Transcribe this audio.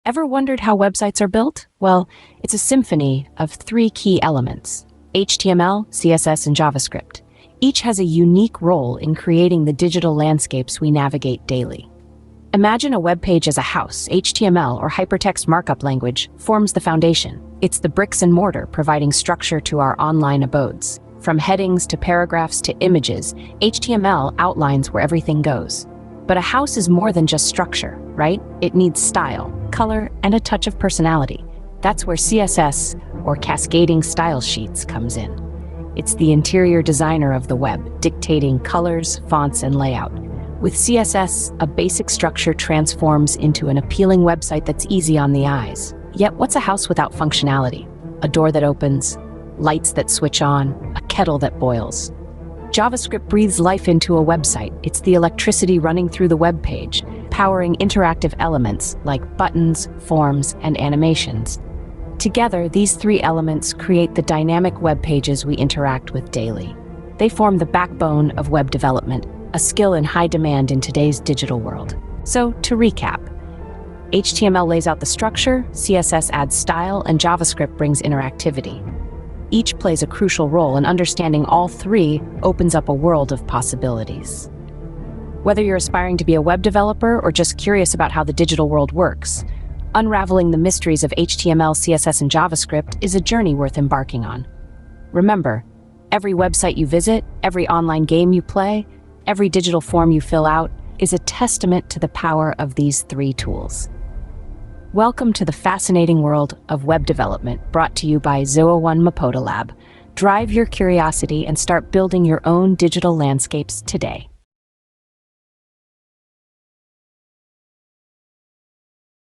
Ever wondered how websites are built? Well, it's a symphony of three key elements: HTML, CSS, and JavaScript. Each has a unique role in creating the digital landscapes we navigate daily. Imagine a web page as a house. HTML, or hypertext markup language, forms the foundation. It's the bricks and mortar providing structure to our online abodes. From headings to paragraphs to images, HTML outlines where everything goes. But a house is more than just structure, right? It needs style, color, and a touch of personality. That's where CSS, or cascading style sheets, comes in. It's the interior designer of the web, dictating colors, fonts, and layout. With CSS, a basic structure transforms into an appealing website that's easy on the eyes. Yet, what's a house without functionality? A door that opens, lights that switch on, a kettle that boils. JavaScript breathes life into a website. It's the electricity running through the web page, powering interactive elements like buttons, forms, and animations. Together, these three elements create the dynamic web pages we interact with daily. They form the backbone of web development, a skill in high demand in today's digital world. So, to recap, HTML lays out the structure, CSS adds style, and JavaScript brings interactivity. Each plays a crucial role, and understanding all three opens up a world of possibilities. Whether you're aspiring to be a web developer or just curious about how the digital world works, unraveling the mysteries of HTML, CSS, and JavaScript is a journey worth embarking on. Remember, every website you visit, every online game you play, every digital form you fill out is a testament to the power of these three tools. Welcome to the fascinating world of web development, brought to you by Zo1 Mapoda Lab. Drive your curiosity and start building your own digital landscapes today.